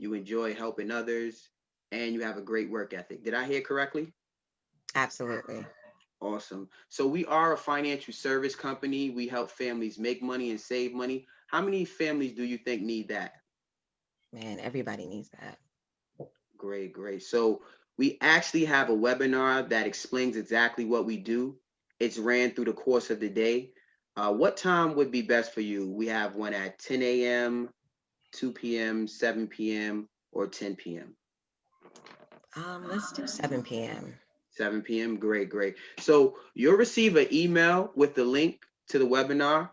you enjoy helping others, and you have a great work ethic. Did I hear correctly? Absolutely. Awesome. So we are a financial service company. We help families make money and save money. How many families do you think need that? Man, everybody needs that. Great, great. So we actually have a webinar that explains exactly what we do. It's ran through the course of the day. What time would be best for you? We have one at 10 a.m., 2 p.m., 7 p.m., or 10 p.m. Let's do 7 p.m. 7 p.m. Great, great. So you'll receive an email with the link to the webinar.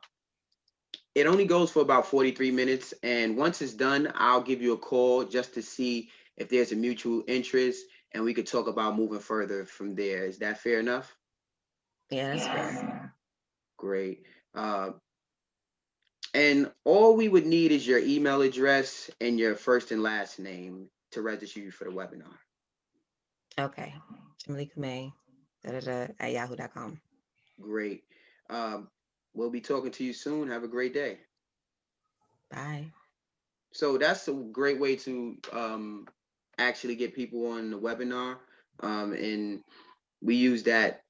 It only goes for about 43 minutes. And once it's done, I'll give you a call just to see if there's a mutual interest and we could talk about moving further from there. Is that fair enough? Yeah, that's Yes. fair. Great. Uh, and all we would need is your email address and your first and last name to register you for the webinar. Okay. Emily Kume, at yahoo.com. Great. Um, we'll be talking to you soon. Have a great day. Bye. So that's a great way to actually get people on the webinar. And we use that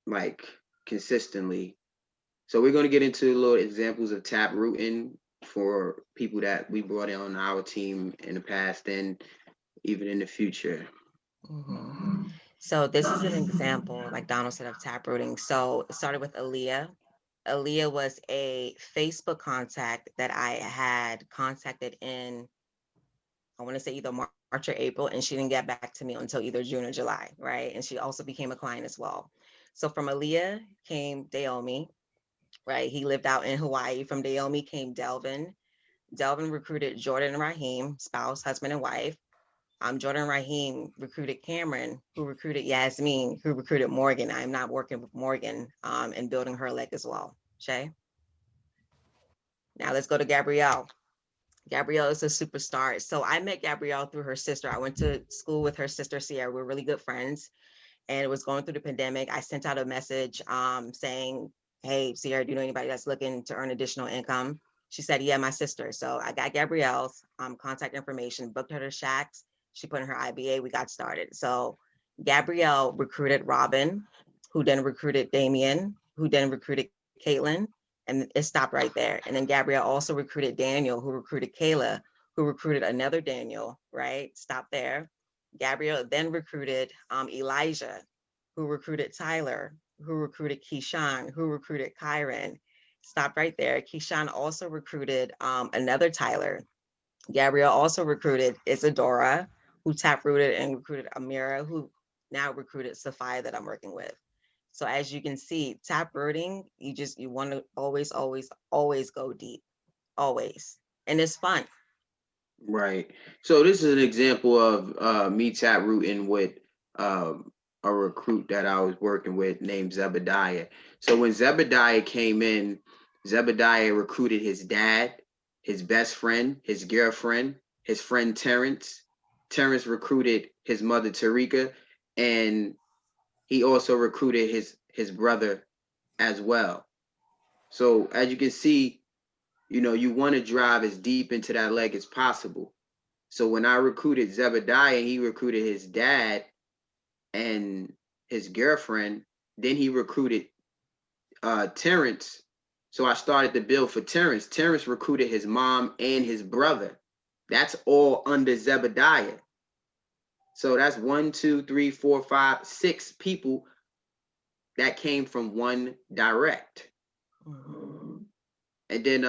like consistently. So we're going to get into little examples of tap rooting for people that we brought in on our team in the past and even in the future. hmm So this is an example, like Donald said, of taprooting. So it started with Aaliyah. Aaliyah was a Facebook contact that I had contacted in, I want to say either March or April, and she didn't get back to me until either June or July, right? And she also became a client as well. So from Aaliyah came Daomi, right? He lived out in Hawaii. From Daomi came Delvin. Delvin recruited Jordan and Raheem, spouse, husband, and wife. Jordan and Raheem recruited Cameron, who recruited Yasmin, who recruited Morgan. I'm not working with Morgan and building her leg as well. Shay. Now let's go to Gabrielle. Gabrielle is a superstar. So I met Gabrielle through her sister. I went to school with her sister, Sierra. We're really good friends. And it was going through the pandemic. I sent out a message saying, hey, Sierra, do you know anybody that's looking to earn additional income? She said, yeah, my sister. So I got Gabrielle's contact information, booked her to Shacks. She put in her IBA. We got started. So Gabrielle recruited Robin, who then recruited Damien, who then recruited Caitlin, and it stopped right there. And then Gabrielle also recruited Daniel, who recruited Kayla, who recruited another Daniel, right? Stop there. Gabrielle then recruited Elijah, who recruited Tyler, who recruited Keyshawn, who recruited Kyron. Stop right there. Keyshawn also recruited another Tyler. Gabrielle also recruited Isadora, who taprooted and recruited Amira, who now recruited Sophia that I'm working with. So as you can see, taprooting, you want to always, always, always go deep, always, and it's fun. Right. So this is an example of me tap rooting with a recruit that I was working with named Zebediah. So when Zebediah came in, Zebediah recruited his dad, his best friend, his girlfriend, his friend Terrence. Terrence recruited his mother Tarika, and he also recruited his brother as well. So as you can see, you want to drive as deep into that leg as possible. So when I recruited Zebediah, he recruited his dad and his girlfriend. Then he recruited Terrence. So I started to build for Terrence. Terrence recruited his mom and his brother. That's all under Zebediah. So that's one, two, three, four, five, six people that came from one direct. Mhm. And then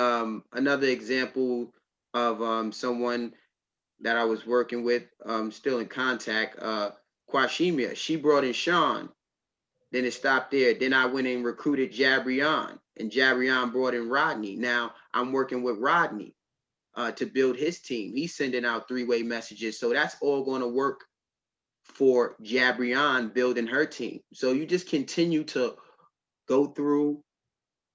another example of someone that I was working with, still in contact, Quashimia. She brought in Sean. Then it stopped there. Then I went and recruited Jabrion, and Jabrion brought in Rodney. Now I'm working with Rodney to build his team. He's sending out three-way messages. So that's all going to work for Jabrion building her team. So you just continue to go through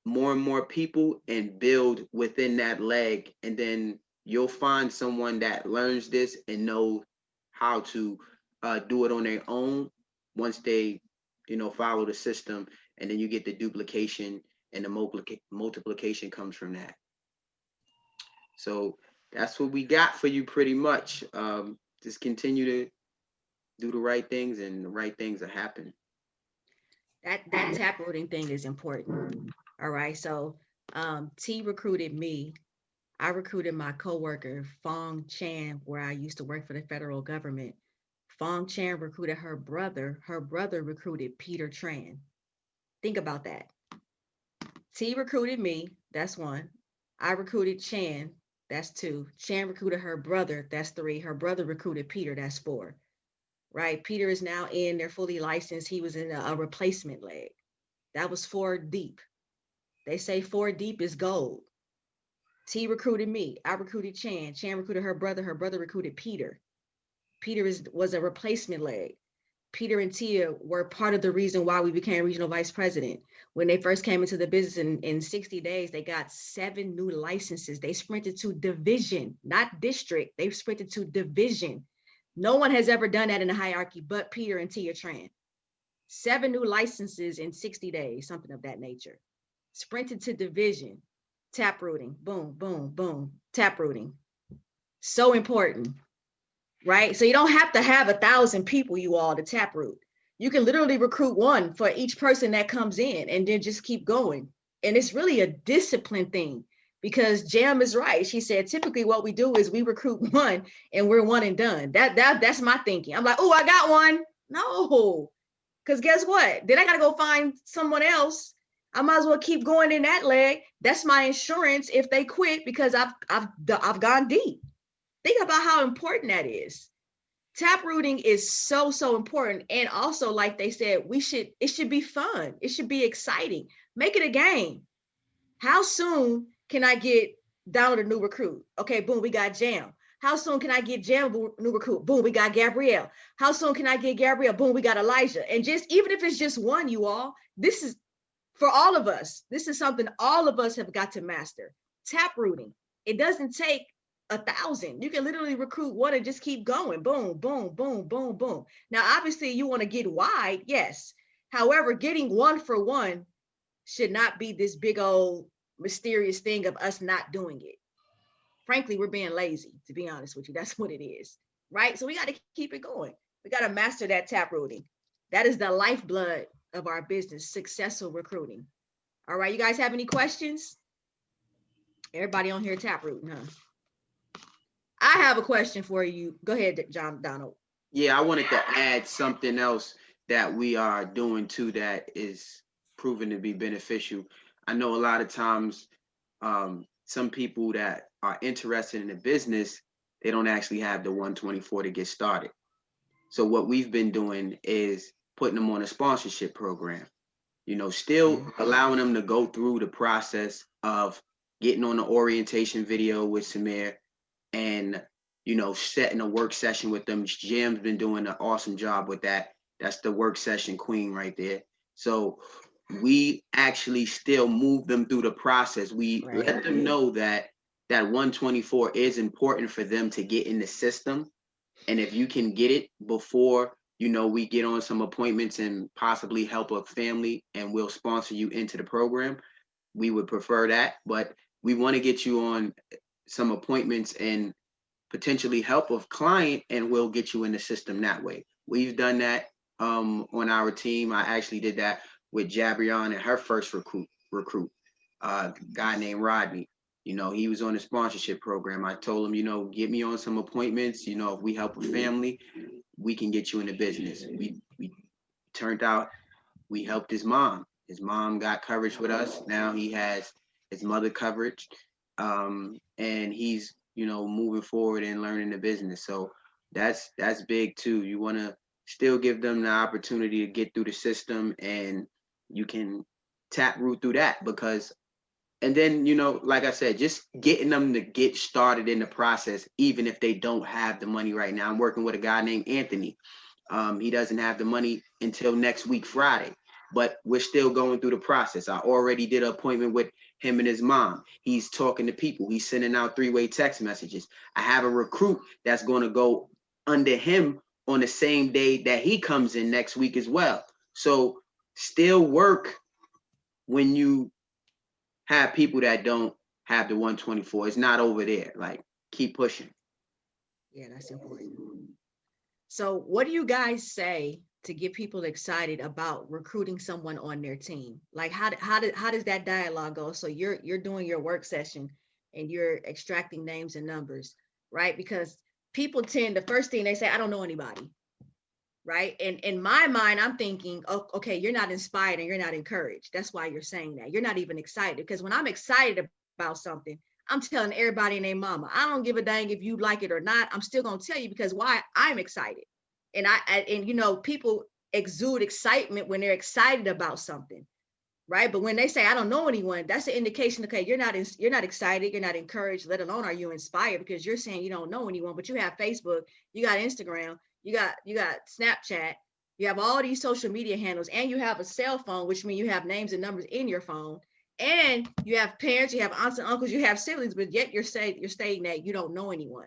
more and more people and build within that leg. And then you'll find someone that learns this and knows how to do it on their own once they, follow the system. And then you get the duplication and the multiplication comes from that. So that's what we got for you pretty much. Just continue to do the right things, and the right things will happen. That taprooting thing is important. All right. So T recruited me. I recruited my coworker, Fong Chan, where I used to work for the federal government. Fong Chan recruited her brother. Her brother recruited Peter Tran. Think about that. T recruited me. That's one. I recruited Chan. That's two. Chan recruited her brother. That's three. Her brother recruited Peter. That's four. Right? Peter is now in. They're fully licensed. He was in a replacement leg. That was four deep. They say four deep is gold. T recruited me. I recruited Chan. Chan recruited her brother. Her brother recruited Peter. Peter was a replacement leg. Peter and Tia were part of the reason why we became regional vice president. When they first came into the business in 60 days, they got 7 new licenses. They sprinted to division, not district. They sprinted to division. No one has ever done that in the hierarchy but Peter and Tia Tran. 7 new licenses in 60 days, something of that nature. Sprinted to division, taprooting, boom, boom, boom, taprooting. So important. Right? So you don't have to have 1,000 people, you all, to taproot. You can literally recruit one for each person that comes in and then just keep going. And it's really a discipline thing, because Jam is right. She said, typically what we do is we recruit one and we're one and done. That's my thinking. I'm like, oh, I got one. No, because guess what? Then I got to go find someone else. I might as well keep going in that leg. That's my insurance if they quit, because I've gone deep. Think about how important that is. Taprooting is so important. And also, like they said, it should be fun. It should be exciting. Make it a game. How soon can I get Donald a new recruit? Okay, boom, we got Jam. How soon can I get Jam a new recruit? Boom, we got Gabrielle. How soon can I get Gabrielle? Boom, we got Elijah. And just, even if it's just one, you all, this is for all of us. This is something all of us have got to master. Taprooting. It doesn't take 1,000. You can literally recruit one and just keep going. Boom, boom, boom, boom, boom. Now, obviously, you want to get wide, yes. However, getting one for one should not be this big old mysterious thing of us not doing it. Frankly, we're being lazy, to be honest with you. That's what it is, right? So we got to keep it going. We got to master that taprooting. That is the lifeblood of our business, successful recruiting. All right, you guys have any questions? Everybody on here taprooting, huh? I have a question for you. Go ahead, Donald. Yeah, I wanted to add something else that we are doing too that is proven to be beneficial. I know a lot of times some people that are interested in the business, they don't actually have the 124 to get started. So what we've been doing is putting them on a sponsorship program, still allowing them to go through the process of getting on the orientation video with Samir and, setting a work session with them. Jam's been doing an awesome job with that. That's the work session queen right there. So we actually still move them through the process. We let them know that 124 is important for them to get in the system. And if you can get it before, we get on some appointments and possibly help a family and we'll sponsor you into the program, we would prefer that. But we want to get you on some appointments and potentially help a client, and we'll get you in the system that way. We've done that on our team. I actually did that with Jabrion and her first recruit, a guy named Rodney. He was on the sponsorship program. I told him, get me on some appointments. If we help a family, we can get you in the business. We turned out we helped his mom. His mom got coverage with us. Now he has his mother coverage, and he's moving forward and learning the business. So that's big too. You want to still give them the opportunity to get through the system, and you can taproot through that because. And then, like I said, just getting them to get started in the process, even if they don't have the money right now. I'm working with a guy named Anthony. He doesn't have the money until next week, Friday, but we're still going through the process. I already did an appointment with him and his mom. He's talking to people. He's sending out 3-way text messages. I have a recruit that's going to go under him on the same day that he comes in next week as well. So still work when you have people that don't have the 124. It's not over there. Like keep pushing. Yeah, that's important. So what do you guys say to get people excited about recruiting someone on their team? Like how does that dialogue go? So you're doing your work session and you're extracting names and numbers, right? Because people tend, the first thing they say, I don't know anybody, right? And in my mind, I'm thinking, oh, okay, you're not inspired and you're not encouraged. That's why you're saying that. You're not even excited, because when I'm excited about something, I'm telling everybody and their mama, I don't give a dang if you like it or not. I'm still gonna tell you, because why? I'm excited. And and you know, people exude excitement when they're excited about something, right? But when they say I don't know anyone, that's an indication. Okay, you're not excited, you're not encouraged, let alone are you inspired, because you're saying you don't know anyone, but you have Facebook, you got Instagram, you got Snapchat, you have all these social media handles, and you have a cell phone, which means you have names and numbers in your phone, and you have parents, you have aunts and uncles, you have siblings, but yet you're stating that you don't know anyone.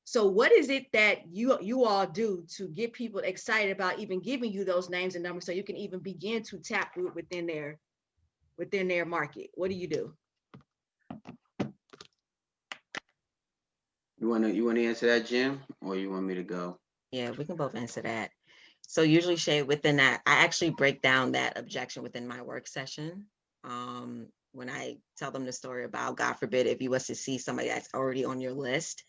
So what is it that you all do to get people excited about even giving you those names and numbers so you can even begin to tap root within their market? What do you do? You wanna answer that, Jim, or you want me to go? Yeah, we can both answer that. So usually, Shay, within that, I actually break down that objection within my work session. When I tell them the story about, God forbid, if you was to see somebody that's already on your list,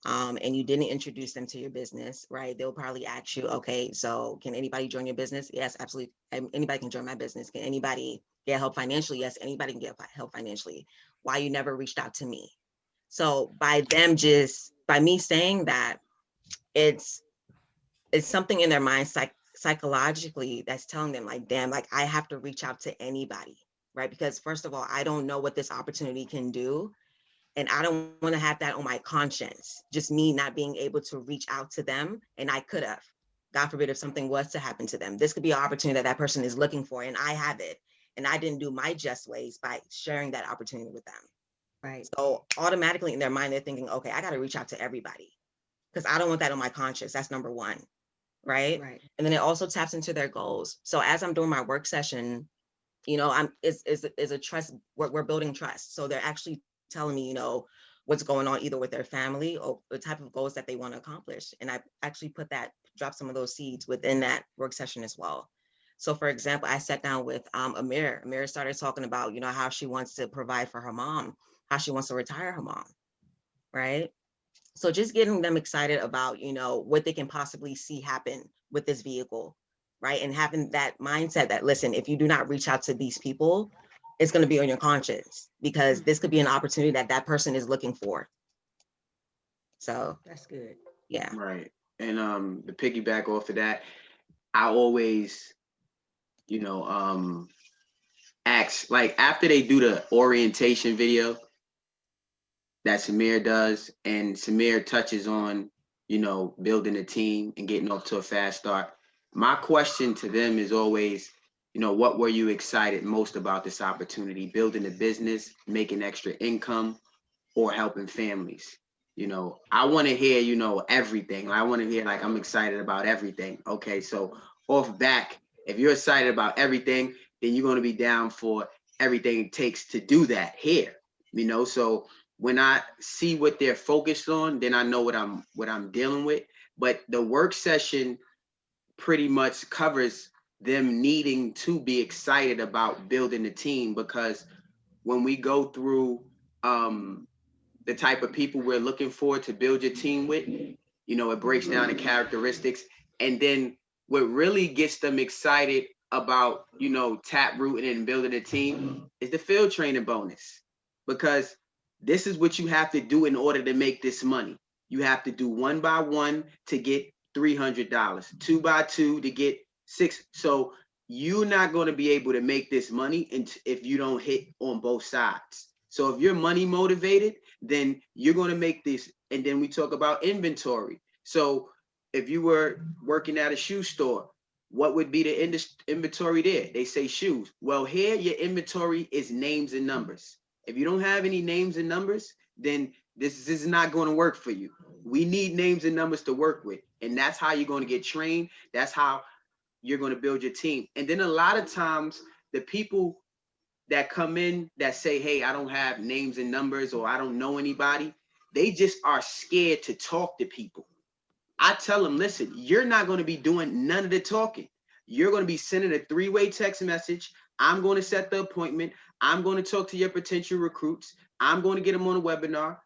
and you didn't introduce them to your business, right? They'll probably ask you, okay, so can anybody join your business? Yes, absolutely. Anybody can join my business. Can anybody get help financially? Yes, anybody can get help financially. Why you never reached out to me? So by me saying that, it's something in their mind psychologically that's telling them like, damn, like I have to reach out to anybody, right? Because first of all, I don't know what this opportunity can do. And I don't want to have that on my conscience, just me not being able to reach out to them. And I could have, God forbid, if something was to happen to them, this could be an opportunity that person is looking for, and I have it. And I didn't do my just ways by sharing that opportunity with them. Right. So automatically in their mind, they're thinking, okay, I got to reach out to everybody because I don't want that on my conscience. That's number one. Right. Right. And then it also taps into their goals. So as I'm doing my work session, you know, is a trust, we're building trust. So they're actually telling me, you know, what's going on either with their family or the type of goals that they want to accomplish. And I actually drop some of those seeds within that work session as well. So for example, I sat down with Amir. Amir started talking about, you know, how she wants to provide for her mom, how she wants to retire her mom, right? So just getting them excited about, you know, what they can possibly see happen with this vehicle, right? And having that mindset that, listen, if you do not reach out to these people, it's going to be on your conscience because this could be an opportunity that person is looking for. So That's good. yeah. Right. And to piggyback off of that, I always, you know, ask, like after they do the orientation video that Samir does, and Samir touches on, you know, building a team and getting off to a fast start. My question to them is always, you know, what were you excited most about this opportunity? Building a business, making extra income, or helping families? You know, I want to hear, you know, everything. I want to hear like I'm excited about everything. Okay, so off back, if you're excited about everything, then you're going to be down for everything it takes to do that here. You know, so when I see what they're focused on, then I know what I'm dealing with. But the work session pretty much covers them needing to be excited about building a team, because when we go through the type of people we're looking for to build your team with, you know, it breaks down the characteristics. And then what really gets them excited about, you know, tap rooting and building a team is the field training bonus. Because this is what you have to do in order to make this money. You have to do 1 by 1 to get $300, 2 by 2 to get 6. So you're not going to be able to make this money if you don't hit on both sides. So if you're money motivated, then you're going to make this. And then we talk about inventory. So if you were working at a shoe store, what would be the inventory there? They say shoes. Well, here your inventory is names and numbers. If you don't have any names and numbers, then this is not going to work for you. We need names and numbers to work with. And that's how you're going to get trained. That's how you're going to build your team. And then a lot of times the people that come in that say, hey, I don't have names and numbers, or I don't know anybody, They just are scared to talk to people. I tell them, listen, you're not going to be doing none of the talking. You're going to be sending a 3-way text message. I'm going to set the appointment. I'm going to talk to your potential recruits. I'm going to get them on a webinar.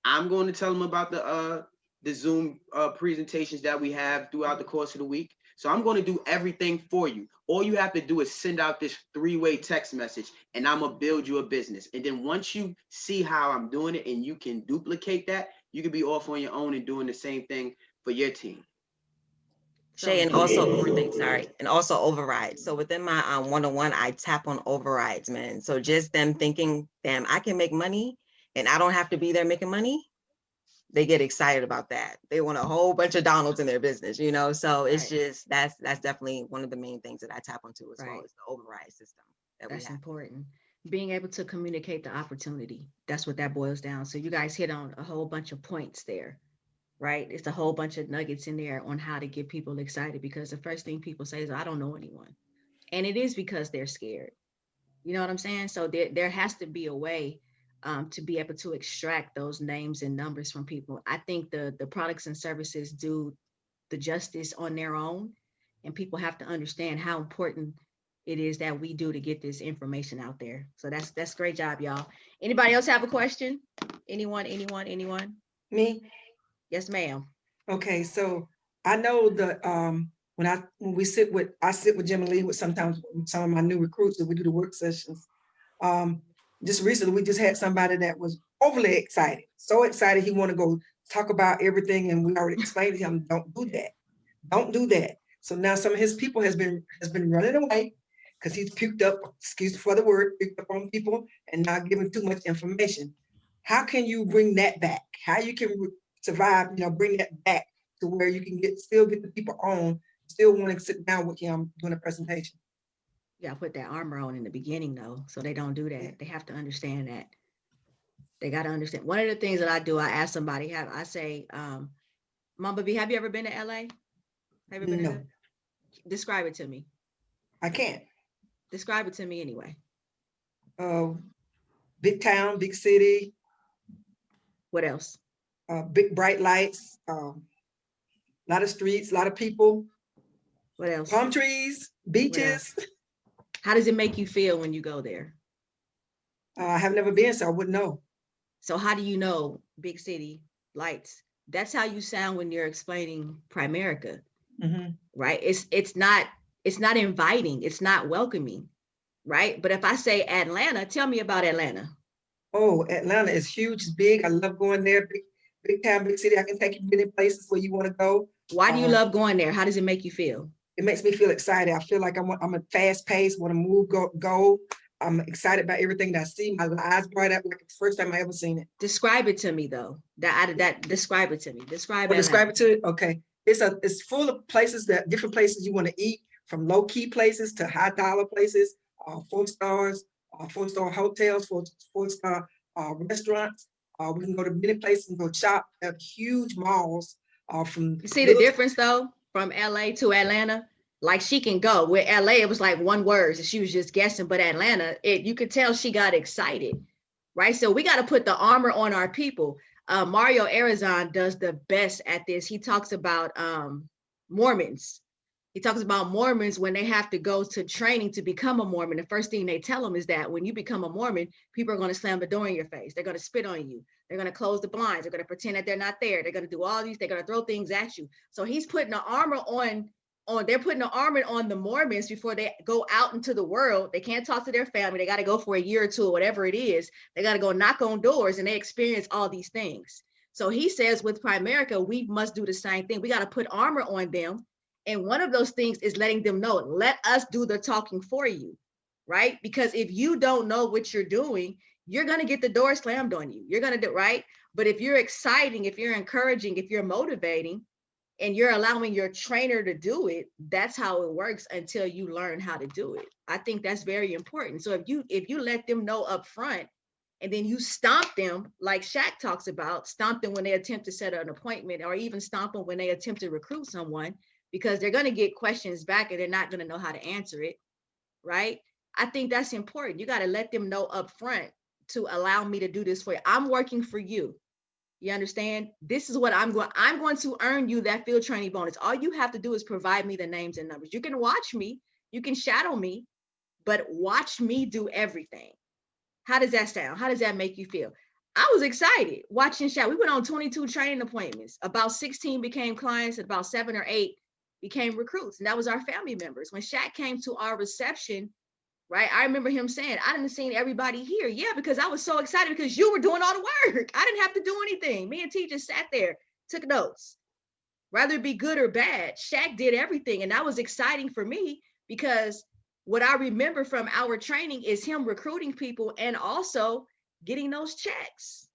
I'm going to tell them about the Zoom presentations that we have throughout the course of the week. So I'm going to do everything for you. All you have to do is send out this 3-way text message, and I'm going to build you a business. And then once you see how I'm doing it and you can duplicate that, you can be off on your own and doing the same thing for your team. Shay, and also one more thing, sorry, and also overrides. So within my one-on-one, I tap on overrides, man. So just them thinking, damn, I can make money and I don't have to be there making money. They get excited about that. They want a whole bunch of Donalds in their business, you know? So it's just, that's definitely one of the main things that I tap onto as well, is the override system that we That's have. important. Being able to communicate the opportunity. That's what that boils down. So you guys hit on a whole bunch of points there, right? It's a whole bunch of nuggets in there on how to get people excited, because the first thing people say is, I don't know anyone. And it is because they're scared. You know what I'm saying? So there has to be a way to be able to extract those names and numbers from people. I think the products and services do the justice on their own, and people have to understand how important it is that we do to get this information out there. So that's great job, y'all. Anybody else have a question? Anyone? Me? Yes, ma'am. Okay, so I know that when I sit with Jim and Lee with sometimes some of my new recruits that we do the work sessions. Just recently we just had somebody that was overly excited, so excited he want to go talk about everything, and we already explained to him, don't do that. So now some of his people has been running away because he's puked up, excuse for the word, puked up on people and not giving too much information. How can you bring that back? How you can survive, bring that back to where you can still get the people on, still want to sit down with him doing a presentation? You gotta put that armor on in the beginning though, so they don't do that. They have to understand that. They got to understand. One of the things that I do, I ask somebody, I say, Mama B, have you ever been to LA? Have you been No. to LA? Describe it to me. I can't. Describe it to me anyway. Big town, big city. What else? Big bright lights, a lot of streets, a lot of people. What else? Palm trees, beaches. How does it make you feel when you go there? I have never been, so I wouldn't know. So how do you know big city lights? That's how you sound when you're explaining Primerica, right? It's not inviting, it's not welcoming, right? But if I say Atlanta, tell me about Atlanta. Oh, Atlanta is huge, it's big. I love going there. Big town, big city. I can take you many places where you want to go. Why do you love going there? How does it make you feel? It makes me feel excited. I feel like I'm a fast pace, want to move, go. I'm excited about everything that I see. My eyes bright up like it's the first time I ever seen it. Describe it to me though. Describe it to me. Describe it to it. Okay. It's full of places, different places you want to eat, from low key places to high dollar places, 4 stars, 4-star hotels, 4-star restaurants. We can go to many places and go shop at huge malls. You see the difference though from LA to Atlanta? Like she can go with LA, it was like one word, so she was just guessing. But Atlanta, you could tell she got excited, right? So we got to put the armor on our people. Mario Arizon does the best at this. He talks about Mormons. He talks about Mormons when they have to go to training to become a Mormon. The first thing they tell them is that when you become a Mormon, people are going to slam the door in your face. They're going to spit on you. They're going to close the blinds. They're going to pretend that they're not there. They're going to do all these. They're going to throw things at you. So he's putting the armor on. They're putting the armor on the Mormons before they go out into the world. They can't talk to their family. They got to go for a year or two or whatever it is. They got to go knock on doors and they experience all these things. So he says with Primerica, we must do the same thing. We got to put armor on them. And one of those things is letting them know, let us do the talking for you, right? Because if you don't know what you're doing, you're going to get the door slammed on you. You're going to do right. But if you're exciting, if you're encouraging, if you're motivating, and you're allowing your trainer to do it, that's how it works until you learn how to do it. I think that's very important. So if you let them know up front, and then you stomp them, like Shaq talks about, stomp them when they attempt to set an appointment, or even stomp them when they attempt to recruit someone, because they're going to get questions back and they're not going to know how to answer it, right? I think that's important. You got to let them know up front to allow me to do this for you. I'm working for you. You understand? This is what I'm going to earn you that field training bonus. All you have to do is provide me the names and numbers. You can watch me, you can shadow me, but watch me do everything. How does that sound? How does that make you feel? I was excited watching Shaq. We went on 22 training appointments. About 16 became clients, and about 7 or 8 became recruits. And that was our family members. When Shaq came to our reception, right? I remember him saying, I didn't see everybody here. Yeah, because I was so excited because you were doing all the work. I didn't have to do anything. Me and T just sat there, took notes. Whether it be good or bad, Shaq did everything. And that was exciting for me because what I remember from our training is him recruiting people and also getting those checks,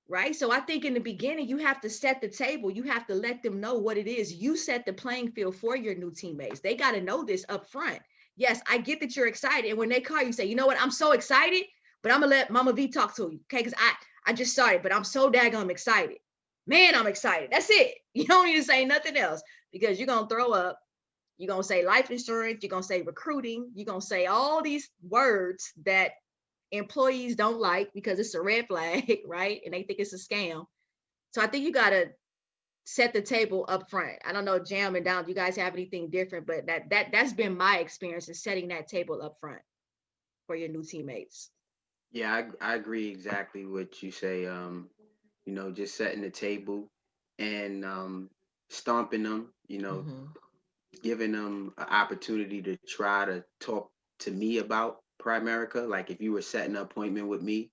right? So I think in the beginning, you have to set the table. You have to let them know what it is. You set the playing field for your new teammates. They got to know this up front. Yes, I get that you're excited. And when they call you, say, you know what, I'm so excited, but I'm going to let Mama V talk to you, okay? Because I just started, but I'm so daggone excited. Man, I'm excited. That's it. You don't need to say nothing else because you're going to throw up. You're going to say life insurance. You're going to say recruiting. You're going to say all these words that employees don't like because it's a red flag, right? And they think it's a scam. So I think you got to set the table up front. I don't know, Jam and Down, do you guys have anything different? But that's been my experience in setting that table up front for your new teammates. Yeah, I agree exactly what you say. Just setting the table and stomping them, giving them an opportunity to try to talk to me about Primerica. Like if you were setting an appointment with me,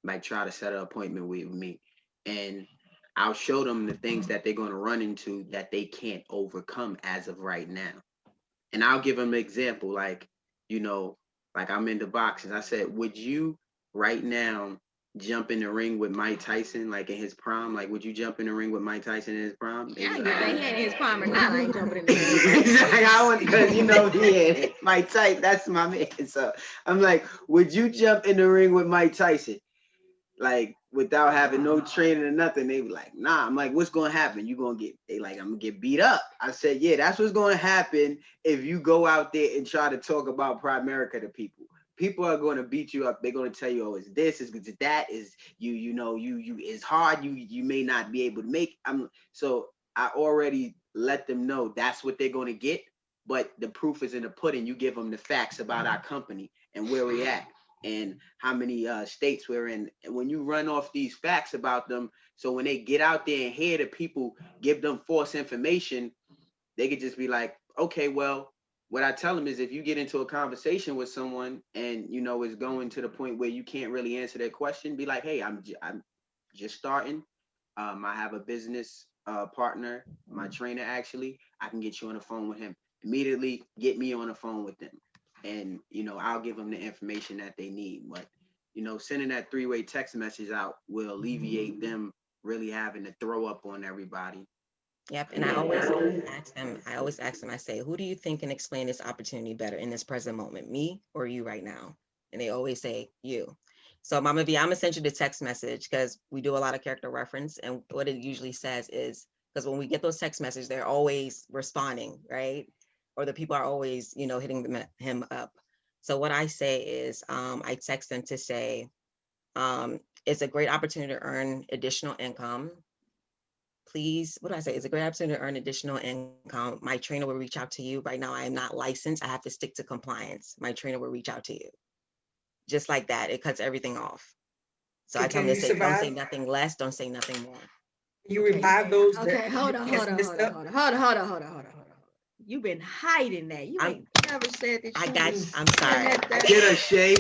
like try to set an appointment with me. And I'll show them the things that they're going to run into that they can't overcome as of right now. And I'll give them an example, like I'm into boxing. I said, would you right now jump in the ring with Mike Tyson, like in his prime? Like, would you jump in the ring with Mike Tyson in his prime? Yeah, I get they had his prime or not. I ain't jumping in the ring. Exactly. I want because Mike Tyson, that's my man. So I'm like, would you jump in the ring with Mike Tyson? Like without having no training or nothing, they be like, nah. I'm like, what's gonna happen? You gonna get I'm gonna get beat up. I said, yeah, that's what's gonna happen if you go out there and try to talk about Primerica to people. People are gonna beat you up. They're gonna tell you, oh, it's this, it's that, is you it's hard, you may not be able to make. So I already let them know that's what they're gonna get, but the proof is in the pudding. You give them the facts about our company and where we at and how many states we're in. And when you run off these facts about them, so when they get out there and hear the people give them false information, they could just be like, okay, well, what I tell them is if you get into a conversation with someone and, it's going to the point where you can't really answer their question, be like, hey, I'm just starting. I have a business partner, my trainer, actually. I can get you on the phone with him. Immediately get me on the phone with them. And, I'll give them the information that they need. But, sending that 3-way text message out will alleviate them really having to throw up on everybody. Yep. And I always ask them, I say, who do you think can explain this opportunity better in this present moment, me or you right now? And they always say, you. So Mama V, I'm gonna send you the text message because we do a lot of character reference. And what it usually says is, because when we get those text messages, they're always responding, right? Or the people are always, hitting him up. So what I say is, I text them to say, it's a great opportunity to earn additional income. Please, what do I say? It's a great opportunity to earn additional income. My trainer will reach out to you. Right now, I am not licensed. I have to stick to compliance. My trainer will reach out to you. Just like that, it cuts everything off. So I tell them to say, don't say nothing less, don't say nothing more. You revive those. Okay, hold on. You've been hiding that. You ain't never said that. I got you. I'm sorry. Get her, Shay.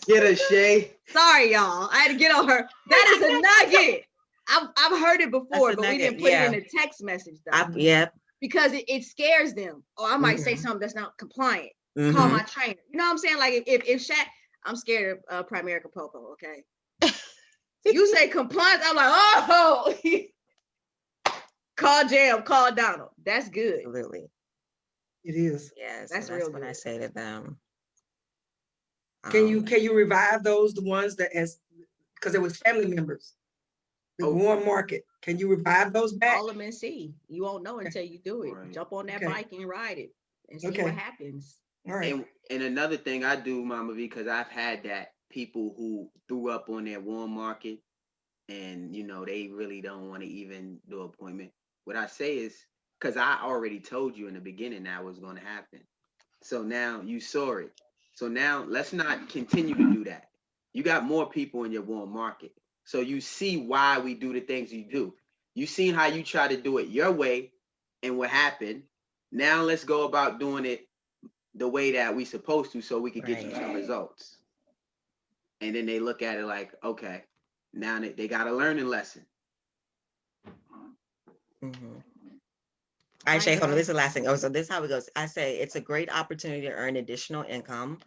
Get her, Shay. Sorry, y'all. I had to get on her. That is a nugget. I've heard it before, but we didn't put it in a text message though. Yep. Because it scares them. Oh, I might say something that's not compliant. Call my trainer. You know what I'm saying? Like if Shaq, I'm scared of Primerica Popo, okay? You say compliance, I'm like, oh, call Jam, call Donald. That's good. Absolutely. It is. Yes, that's real what I say to them. Can you revive those, the ones that because it was family members? The warm market. Can you revive those back? Call them and see. You won't know until you do it. Right. Jump on that bike and ride it and see what happens. All right. And another thing I do, Mama V, because I've had that people who threw up on their warm market and they really don't want to even do an appointment. What I say is, because I already told you in the beginning that was going to happen. So now you saw it. So now let's not continue to do that. You got more people in your warm market. So you see why we do the things you do. You seen how you try to do it your way and what happened. Now let's go about doing it the way that we supposed to so we could get you some results. And then they look at it like, okay, now they got a learning lesson. Mm-hmm. All right, Shay, hold on. This is the last thing. Oh, so this is how it goes. I say it's a great opportunity to earn additional income.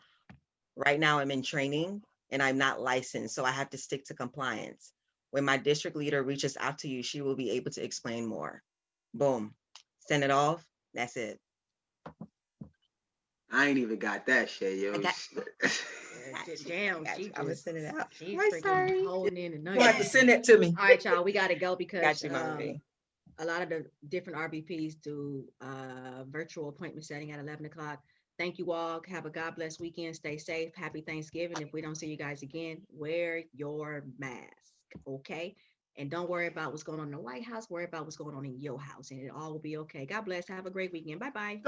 Right now, I'm in training and I'm not licensed, so I have to stick to compliance. When my district leader reaches out to you, she will be able to explain more. Boom. Send it off. That's it. I ain't even got that shit, yo. I got- Damn, Got she you. I'm gonna send it out. she's I'm freaking sorry. holding in the You have to nuggets. send that to me. All right, y'all, we gotta go Got because you, Mama V. a lot of the different RBPs do virtual appointment setting at 11 o'clock. Thank you all. Have a God bless weekend. Stay safe. Happy Thanksgiving. If we don't see you guys again, wear your mask, okay? And don't worry about what's going on in the White House. Worry about what's going on in your house, and it all will be okay. God bless. Have a great weekend. Bye-bye.